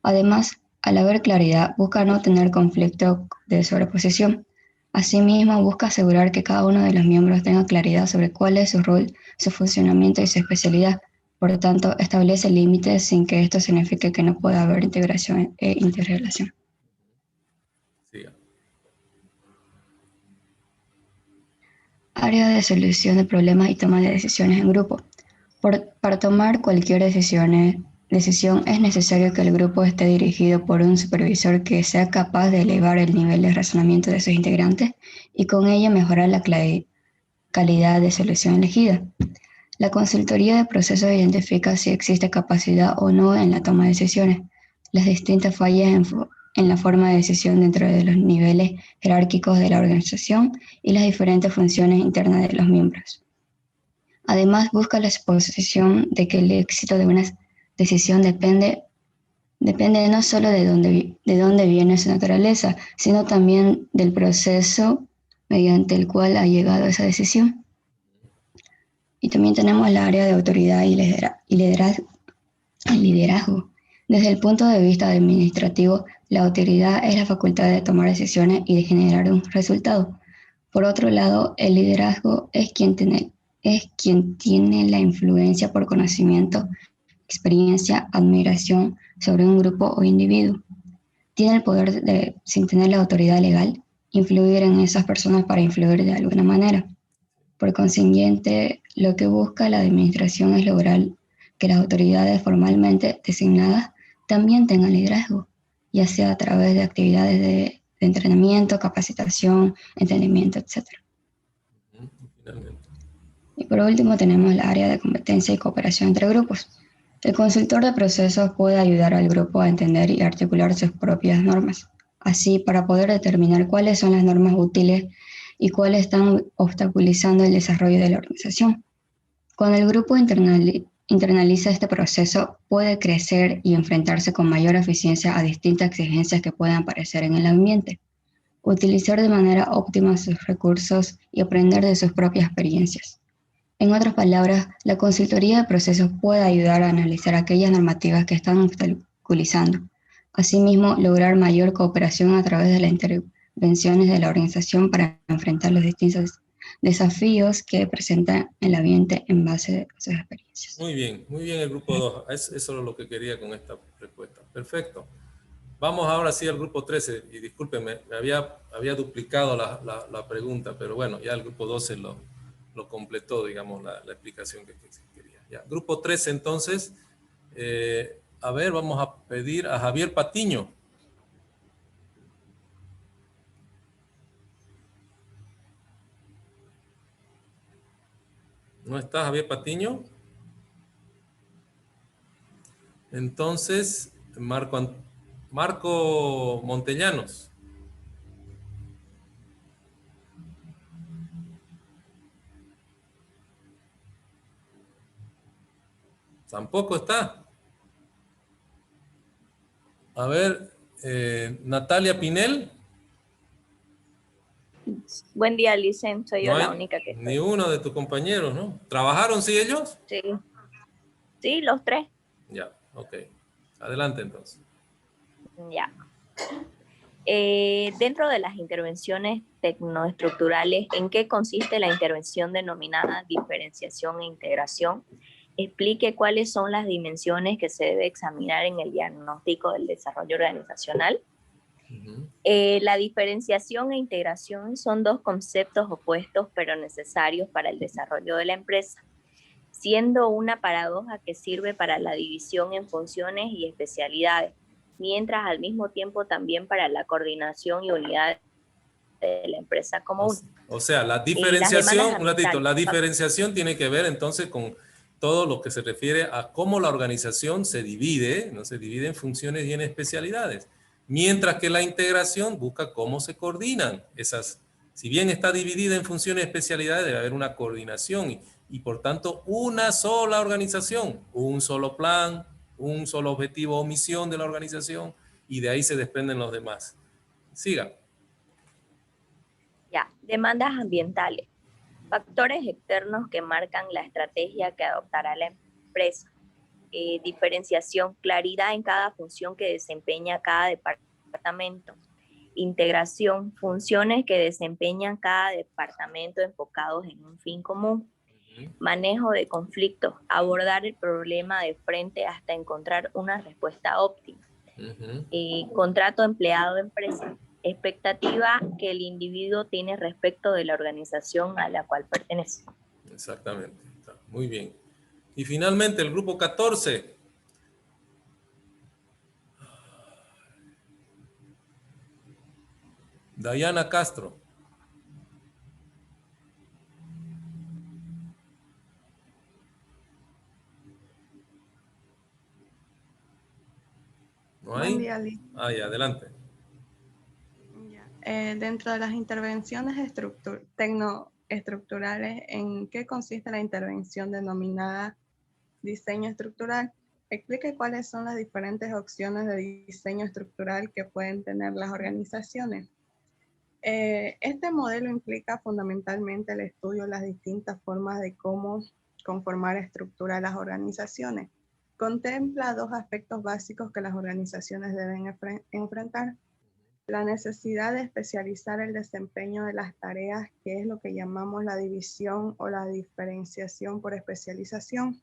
[SPEAKER 14] Además, al haber claridad, busca no tener conflicto de sobreposición. Asimismo, busca asegurar que cada uno de los miembros tenga claridad sobre cuál es su rol, su funcionamiento y su especialidad. Por lo tanto, establece límites sin que esto signifique que no pueda haber integración e interrelación.
[SPEAKER 1] Sí.
[SPEAKER 14] Área de solución de problemas y toma de decisiones en grupo. Para tomar cualquier decisión es necesario que el grupo esté dirigido por un supervisor que sea capaz de elevar el nivel de razonamiento de sus integrantes y con ello mejorar la calidad de solución elegida. La consultoría de procesos identifica si existe capacidad o no en la toma de decisiones, las distintas fallas en la forma de decisión dentro de los niveles jerárquicos de la organización y las diferentes funciones internas de los miembros. Además, busca la exposición de que el éxito de una decisión depende no solo de dónde viene su naturaleza, sino también del proceso mediante el cual ha llegado a esa decisión. Y también tenemos la área de autoridad y liderazgo. Desde el punto de vista administrativo, la autoridad es la facultad de tomar decisiones y de generar un resultado. Por otro lado, el liderazgo es quien tiene la influencia por conocimiento, experiencia, admiración sobre un grupo o individuo. Tiene el poder de, sin tener la autoridad legal, influir en esas personas para influir de alguna manera. Por consiguiente, lo que busca la administración es lograr que las autoridades formalmente designadas también tengan liderazgo, ya sea a través de actividades de entrenamiento, capacitación, entendimiento, etc. Y por último tenemos la área de competencia y cooperación entre grupos. El consultor de procesos puede ayudar al grupo a entender y articular sus propias normas, así para poder determinar cuáles son las normas útiles y cuáles están obstaculizando el desarrollo de la organización. Cuando el grupo internaliza este proceso, puede crecer y enfrentarse con mayor eficiencia a distintas exigencias que puedan aparecer en el ambiente, utilizar de manera óptima sus recursos y aprender de sus propias experiencias. En otras palabras, la consultoría de procesos puede ayudar a analizar aquellas normativas que están obstaculizando. Asimismo, lograr mayor cooperación a través de las intervenciones de la organización para enfrentar los distintos desafíos que presenta el ambiente en base a sus experiencias.
[SPEAKER 1] Muy bien el grupo 2. Eso es lo que quería con esta respuesta. Perfecto. Vamos ahora sí al grupo 13. Y discúlpenme, me había duplicado la pregunta, pero bueno, ya el grupo 12 lo completó, digamos, la explicación que quería. Ya. Grupo 13, entonces, a ver, vamos a pedir a Javier Patiño. ¿No está Javier Patiño? Entonces, Marco Montellanos. Tampoco está. A ver, Natalia Pinel.
[SPEAKER 15] Buen día, Licen. Soy yo
[SPEAKER 1] No hay
[SPEAKER 15] la única que
[SPEAKER 1] ni
[SPEAKER 15] estoy.
[SPEAKER 1] uno de tus compañeros, ¿no? ¿Trabajaron, sí, ellos?
[SPEAKER 15] Sí. Sí, los tres.
[SPEAKER 1] Ya, ok. Adelante, entonces.
[SPEAKER 15] Ya. Dentro de las intervenciones tecnoestructurales, ¿en qué consiste la intervención denominada diferenciación e integración? Explique cuáles son las dimensiones que se debe examinar en el diagnóstico del desarrollo organizacional. La diferenciación e integración son dos conceptos opuestos pero necesarios para el desarrollo de la empresa, siendo una paradoja que sirve para la división en funciones y especialidades, mientras al mismo tiempo también para la coordinación y unidad de la empresa como una.
[SPEAKER 1] O sea, la
[SPEAKER 15] Las
[SPEAKER 1] diferenciación,
[SPEAKER 15] demandas
[SPEAKER 1] un ratito, la
[SPEAKER 15] ambientales.
[SPEAKER 1] diferenciación tiene que ver entonces con todo lo que se refiere a cómo la organización se divide, no se divide en funciones y en especialidades, mientras que la integración busca cómo se coordinan esas. Si bien está dividida en funciones y especialidades, debe haber una coordinación y por tanto una sola organización, un solo plan, un solo objetivo o misión de la organización y de ahí se desprenden los demás. Siga.
[SPEAKER 15] Ya, demandas ambientales. Factores externos que marcan la estrategia que adoptará la empresa. Diferenciación, claridad en cada función que desempeña cada departamento. Integración, funciones que desempeñan cada departamento enfocados en un fin común. Manejo de conflictos, abordar el problema de frente hasta encontrar una respuesta óptima. Contrato empleado-empresa, expectativa que el individuo tiene respecto de la organización a la cual pertenece.
[SPEAKER 1] Exactamente, muy bien. Y finalmente el grupo 14. Dayana Castro. ¿No hay?
[SPEAKER 11] Buen día, Liz.
[SPEAKER 1] Ya, adelante.
[SPEAKER 11] Dentro de las intervenciones tecnoestructurales, ¿en qué consiste la intervención denominada diseño estructural? Explique cuáles son las diferentes opciones de diseño estructural que pueden tener las organizaciones. Este modelo implica fundamentalmente el estudio de las distintas formas de cómo conformar estructura de las organizaciones. Contempla dos aspectos básicos que las organizaciones deben enfrentar. La necesidad de especializar el desempeño de las tareas, que es lo que llamamos la división o la diferenciación por especialización.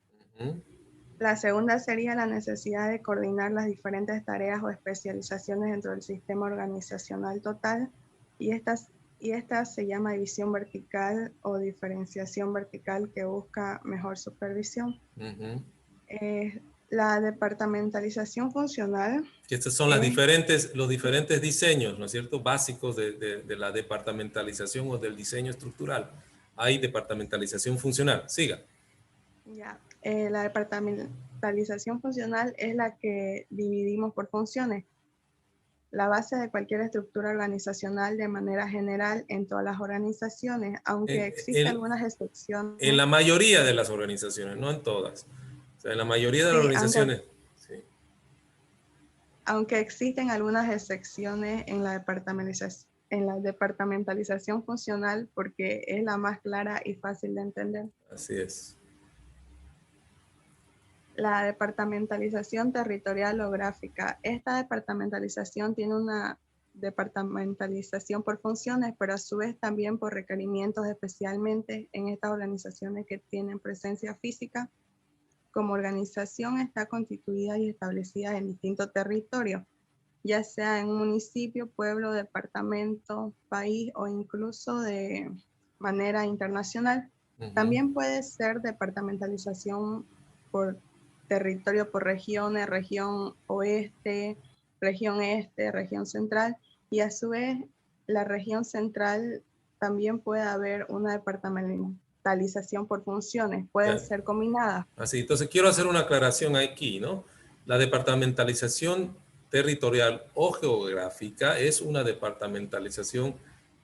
[SPEAKER 11] La segunda sería la necesidad de coordinar las diferentes tareas o especializaciones dentro del sistema organizacional total, y esta se llama división vertical o diferenciación vertical, que busca mejor supervisión. La departamentalización funcional.
[SPEAKER 1] Estos son los diferentes diseños, ¿no es cierto?, básicos de la departamentalización o del diseño estructural. Hay departamentalización funcional. Siga.
[SPEAKER 11] Ya, la departamentalización funcional es la que dividimos por funciones. La base de cualquier estructura organizacional de manera general en todas las organizaciones, aunque existen algunas excepciones.
[SPEAKER 1] En la mayoría de las organizaciones, no en todas. O sea, en la mayoría de las organizaciones.
[SPEAKER 11] Aunque existen algunas excepciones en la departamentalización funcional, porque es la más clara y fácil de entender.
[SPEAKER 1] Así es.
[SPEAKER 11] La departamentalización territorial o gráfica. Esta departamentalización tiene una departamentalización por funciones, pero a su vez también por requerimientos, especialmente en estas organizaciones que tienen presencia física. Como organización está constituida y establecida en distintos territorios, ya sea en un municipio, pueblo, departamento, país o incluso de manera internacional. También puede ser departamentalización por territorio, por regiones, región oeste, región este, región central, y a su vez la región central también puede haber una departamentalización por funciones, pueden ser combinadas.
[SPEAKER 1] Así, entonces quiero hacer una aclaración aquí, ¿no? La departamentalización territorial o geográfica es una departamentalización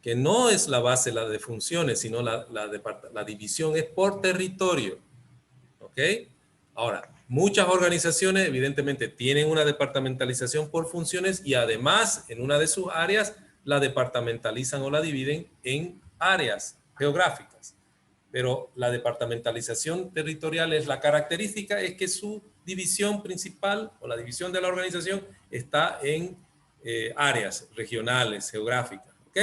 [SPEAKER 1] que no es la base la de funciones, sino la división es por territorio. ¿Ok? Ahora, muchas organizaciones evidentemente tienen una departamentalización por funciones y además en una de sus áreas la departamentalizan o la dividen en áreas geográficas. Pero la departamentalización territorial es la característica, es que su división principal o la división de la organización está en áreas regionales, geográficas. ¿Ok?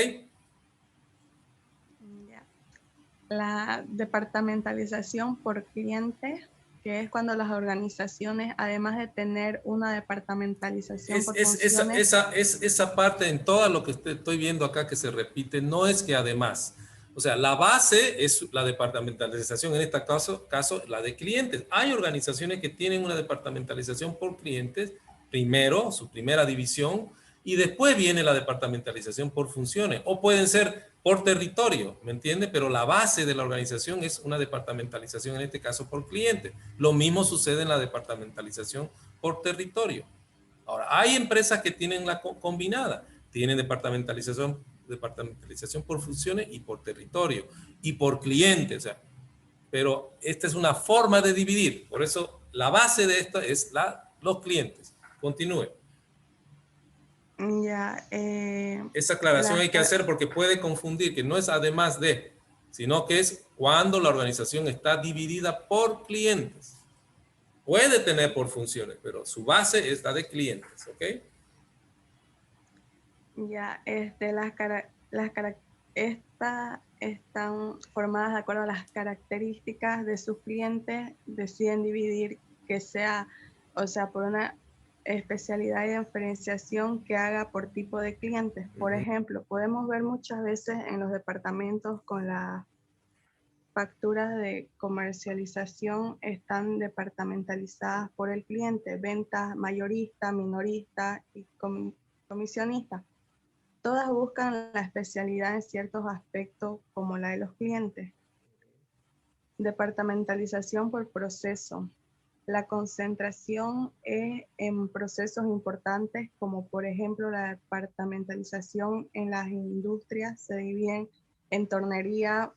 [SPEAKER 11] La departamentalización por cliente, que es cuando las organizaciones, además de tener una departamentalización por funciones...
[SPEAKER 1] Esa parte en todo lo que estoy viendo acá que se repite, no es que además... O sea, la base es la departamentalización, en este caso la de clientes. Hay organizaciones que tienen una departamentalización por clientes, primero, su primera división, y después viene la departamentalización por funciones. O pueden ser por territorio, ¿me entiende? Pero la base de la organización es una departamentalización, en este caso por clientes. Lo mismo sucede en la departamentalización por territorio. Ahora, hay empresas que tienen la combinada, tienen departamentalización por funciones y por territorio y por clientes, o sea, pero esta es una forma de dividir, por eso la base de esto es los clientes. Continúe. Esa aclaración hay que hacer porque puede confundir que no es además de, sino que es cuando la organización está dividida por clientes. Puede tener por funciones, pero su base es la de clientes, ¿ok?
[SPEAKER 11] Están formadas de acuerdo a las características de sus clientes, deciden dividir que sea, o sea, por una especialidad y diferenciación que haga por tipo de clientes. Por ejemplo, podemos ver muchas veces en los departamentos con las facturas de comercialización están departamentalizadas por el cliente, ventas mayorista, minorista y comisionista. Todas buscan la especialidad en ciertos aspectos como la de los clientes. Departamentalización por proceso. La concentración es en procesos importantes como por ejemplo la departamentalización en las industrias se dividen en tornería,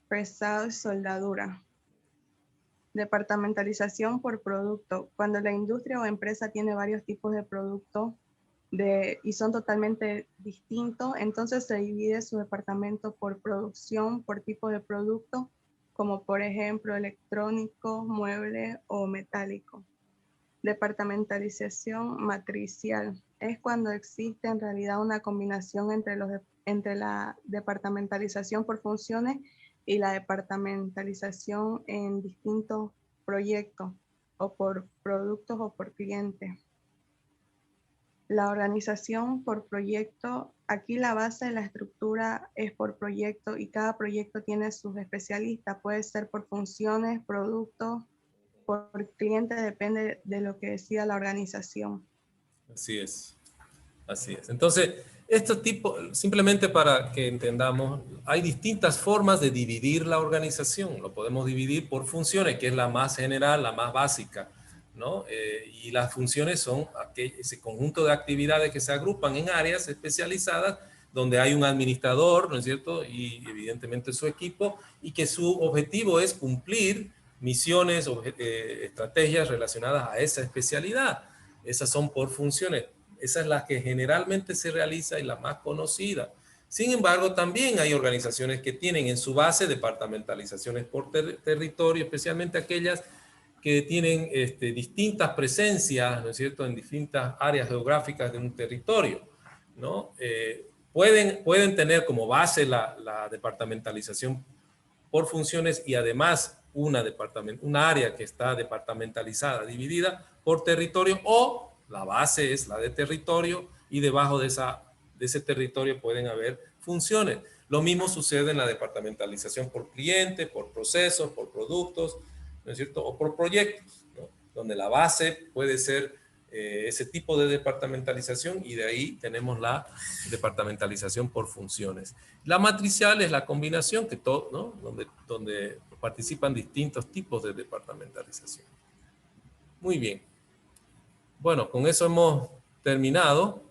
[SPEAKER 11] fresado y soldadura. Departamentalización por producto. Cuando la industria o empresa tiene varios tipos de productos y son totalmente distintos, entonces se divide su departamento por producción, por tipo de producto, como por ejemplo electrónico, mueble o metálico. Departamentalización matricial es cuando existe en realidad una combinación entre la departamentalización por funciones y la departamentalización en distintos proyectos o por productos o por clientes. La organización por proyecto, aquí la base de la estructura es por proyecto y cada proyecto tiene sus especialistas, puede ser por funciones, productos, por cliente, depende de lo que decida la organización.
[SPEAKER 1] Así es, así es. Entonces, simplemente para que entendamos, hay distintas formas de dividir la organización. Lo podemos dividir por funciones, que es la más general, la más básica, ¿no? Y las funciones son ese conjunto de actividades que se agrupan en áreas especializadas donde hay un administrador, ¿no es cierto? Y evidentemente su equipo, y que su objetivo es cumplir misiones o estrategias relacionadas a esa especialidad. Esas son por funciones. Esa es la que generalmente se realiza y la más conocida. Sin embargo, también hay organizaciones que tienen en su base departamentalizaciones por territorio, especialmente aquellas que tienen distintas presencias, ¿no es cierto?, en distintas áreas geográficas de un territorio, ¿no? Pueden tener como base la departamentalización por funciones y además una área que está departamentalizada, dividida por territorio, o la base es la de territorio y debajo de ese territorio pueden haber funciones. Lo mismo sucede en la departamentalización por cliente, por procesos, por productos, ¿no es cierto? O por proyectos, ¿no? Donde la base puede ser ese tipo de departamentalización, y de ahí tenemos la departamentalización por funciones. La matricial es la combinación que todo, ¿no? donde participan distintos tipos de departamentalización. Muy bien. Bueno, con eso hemos terminado.